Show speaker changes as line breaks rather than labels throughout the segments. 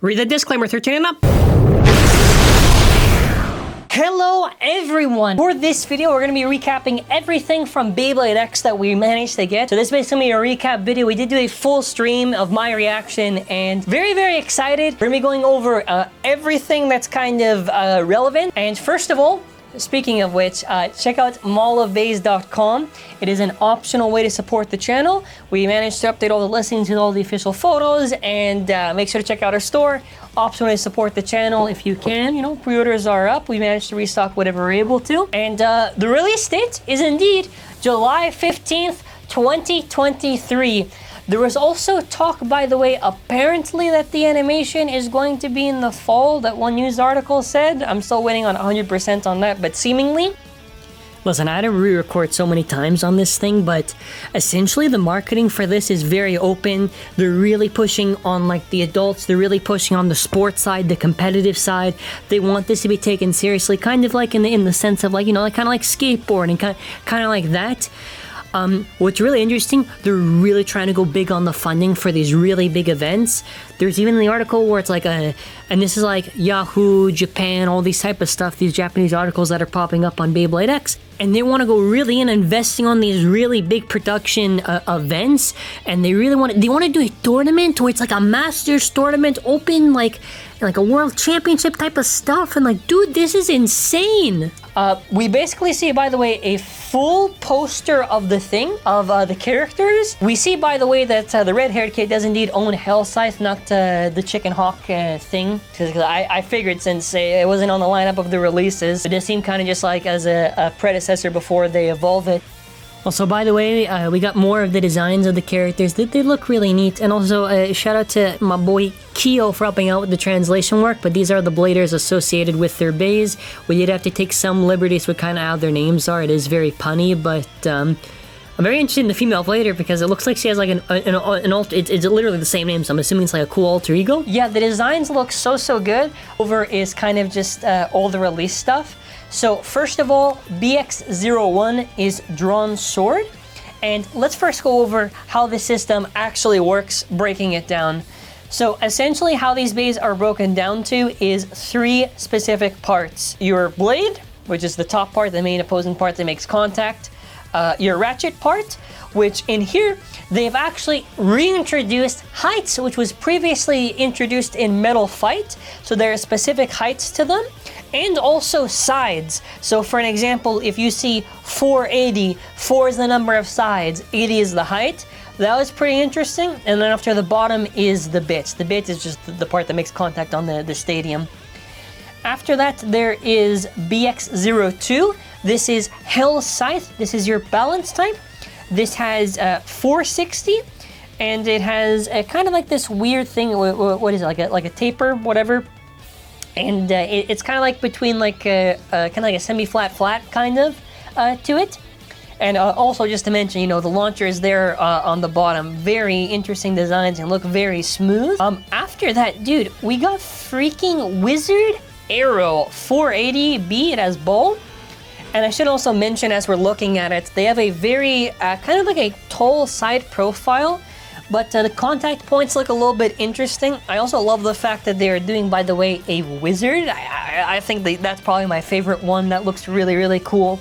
Read the disclaimer, 13 and up. Hello everyone! For this video, we're going to be recapping everything from BEYBLADE X that we managed to get. So this is basically a recap video. We did do a full stream of my reaction and very excited. We're going to be going over everything that's kind of relevant. And first of all, speaking of which, check out mallofbays.com. It is an optional way to support the channel. We managed to update all the listings with all the official photos, and make sure to check out our store. Optional way to support the channel if you can. You know, pre-orders are up. We managed to restock whatever we're able to. And the release date is indeed July 15th, 2023. There was also talk, by the way, apparently that the animation is going to be in the fall, that one news article said. I'm still waiting on 100% on that, but seemingly. Listen, I had to re-record so many times on this thing, but essentially the marketing for this is very open. They're really pushing on like the adults. They're really pushing on the sports side, the competitive side. They want this to be taken seriously, kind of like in the sense of like, you know, like kind of like skateboarding, kind of like that. What's really interesting, they're really trying to go big on the funding for these really big events. There's even the article where it's like and this is like Yahoo, Japan, all these type of stuff, these Japanese articles that are popping up on BEYBLADE X. And they want to go really in investing on these really big production events. And they really want to do a tournament where it's like a Masters tournament, open like a World Championship type of stuff. And like, dude, this is insane. We basically see, by the way, a full poster of the thing, of the characters. We see, by the way, that the red-haired kid does indeed own Hell Scythe, not the Chicken Hawk thing. Because I figured since it wasn't on the lineup of the releases, it does seem kind of just like as a predecessor before they evolve it. Also, by the way, we got more of the designs of the characters. They look really neat. And also, shout out to my boy Keo for helping out with the translation work. But these are the bladers associated with their bays. We did have to take some liberties with kind of how their names are. It is very punny, but I'm very interested in the female blader because it looks like she has like an alter. It's literally the same name, so I'm assuming it's like a cool alter ego. Yeah, the designs look so good. Over is kind of just all the release stuff. So first of all, BX01 is Drawn Sword, and let's first go over how the system actually works, breaking it down. So essentially how these bays are broken down to is 3 specific parts. Your blade, which is the top part, the main opposing part that makes contact. Your ratchet part, which in here, they've actually reintroduced heights, which was previously introduced in Metal Fight. So there are specific heights to them. And also sides. So for an example, if you see 480, 4 is the number of sides, 80 is the height. That was pretty interesting. And then after the bottom is the bits. The bit is just the part that makes contact on the stadium. After that, there is BX02. This is Hell Scythe. This is your balance type. This has 460. And it has kind of like this weird thing. What is it? Like a taper, whatever. And it's kind of like between like kind of like a semi-flat kind of to it. And also just to mention, you know, the launcher is there on the bottom. Very interesting designs and look very smooth. After that, dude, we got freaking Wizard Arrow 480B. It has ball. And I should also mention, as we're looking at it, they have a very kind of like a tall side profile. But the contact points look a little bit interesting. I also love the fact that they are doing, by the way, a wizard. I think that's probably my favorite one. That looks really cool.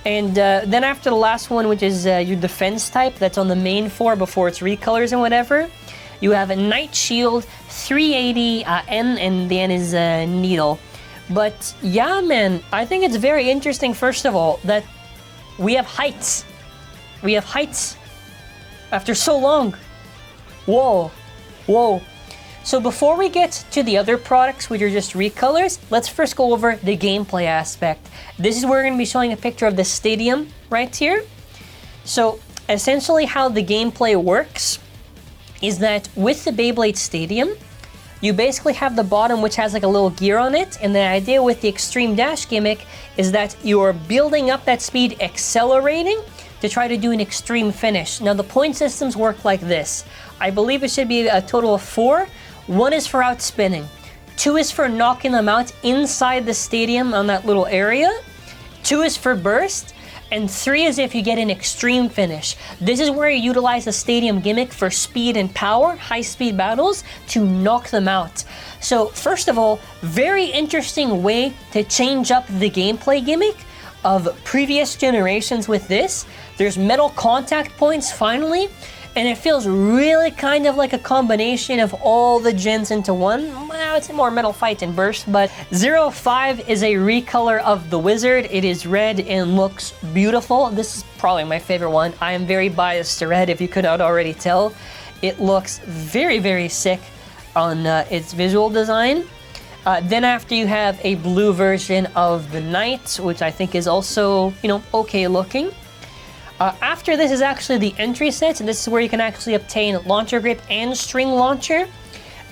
And then after the last one, which is your defense type, that's on the main 4 before it's recolors and whatever, you have a Night Shield, 380 N, and the N is Needle. But yeah, man, I think it's very interesting, first of all, that we have heights. We have heights after so long. Whoa. So before we get to the other products, which are just recolors, let's first go over the gameplay aspect. This is where we're going to be showing a picture of the stadium right here. So essentially how the gameplay works is that with the Beyblade Stadium, you basically have the bottom, which has like a little gear on it, and the idea with the Extreme Dash gimmick is that you're building up that speed, accelerating, to try to do an extreme finish. Now the point systems work like this. I believe it should be a total of 4. 1 is for outspinning. 2 is for knocking them out inside the stadium on that little area. 2 is for burst. And 3 is if you get an extreme finish. This is where you utilize the stadium gimmick for speed and power, high speed battles, to knock them out. So first of all, very interesting way to change up the gameplay gimmick of previous generations with this. There's metal contact points finally, and it feels really kind of like a combination of all the gens into one. Well, it's more Metal Fight and Burst, but 05 is a recolor of the Wizard. It is red and looks beautiful. This is probably my favorite one. I am very biased to red, if you could not already tell. It looks very, very sick on its visual design. Then after you have a blue version of the Knight, which I think is also, you know, okay looking. After this is actually the entry set, and this is where you can actually obtain launcher grip and string launcher.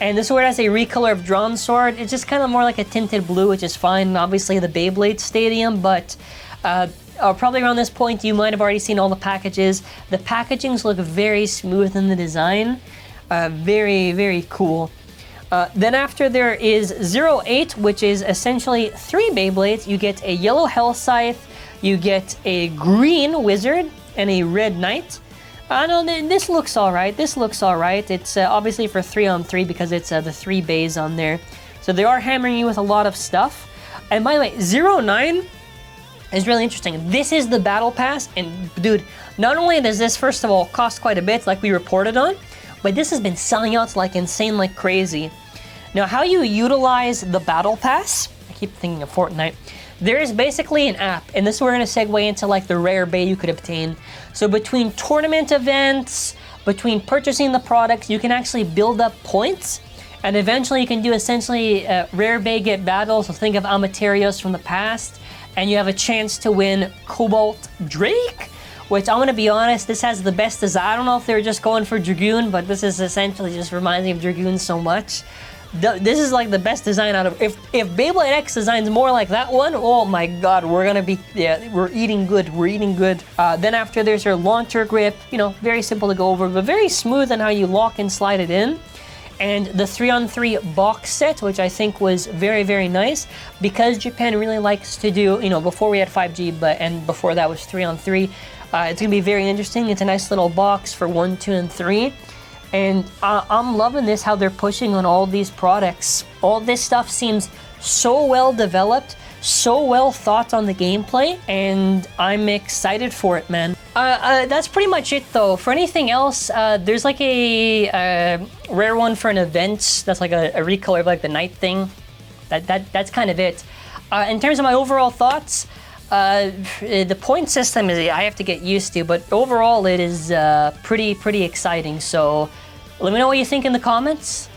And this is where it has a recolor of drawn sword. It's just kind of more like a tinted blue, which is fine. Obviously the Beyblade Stadium, but probably around this point you might have already seen all the packages. The packagings look very smooth in the design. Very, very cool. Then after there is 08, which is essentially 3 Beyblades. You get a yellow Hell Scythe, you get a green Wizard, and a red Knight. No, this looks alright. This looks alright. It's obviously for 3-on-3 because it's the 3 bays on there. So they are hammering you with a lot of stuff. And by the way, 09 is really interesting. This is the Battle Pass, and dude, not only does this, first of all, cost quite a bit, like we reported on, but this has been selling out like insane, like crazy. Now, how you utilize the Battle Pass, I keep thinking of Fortnite, there is basically an app, and this is where we're going to segue into like the rare bay you could obtain. So between tournament events, between purchasing the products, you can actually build up points, and eventually you can do essentially rare bay get battles. So think of Amaterios from the past, and you have a chance to win Cobalt Drake, which I'm gonna be honest, this has the best design. I don't know if they were just going for Dragoon, but this is essentially just reminds me of Dragoon so much. This is like the best design out of, if Beyblade X designs more like that one, oh my god, we're gonna be, yeah, we're eating good, we're eating good. Then after there's your launcher grip, you know, very simple to go over, but very smooth in how you lock and slide it in. And the 3-on-3 box set, which I think was very, very nice, because Japan really likes to do, you know, before we had 5G, and before that was 3-on-3, it's gonna be very interesting. It's a nice little box for 1, 2, and 3. And I'm loving this, how they're pushing on all these products. All this stuff seems so well developed, so well thought on the gameplay, and I'm excited for it, man. That's pretty much it though. For anything else, there's like a rare one for an event. That's like a recolor of like the Knight thing. That's kind of it. In terms of my overall thoughts, the point system is I have to get used to, but overall it is pretty exciting. So let me know what you think in the comments.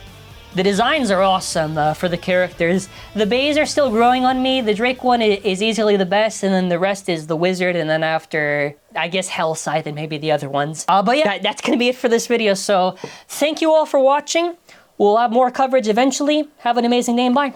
The designs are awesome for the characters. The bays are still growing on me. The Drake one is easily the best, and then the rest is the Wizard, and then after, I guess, Hell Scythe and maybe the other ones. But yeah, that's gonna be it for this video. So thank you all for watching. We'll have more coverage eventually. Have an amazing day and bye.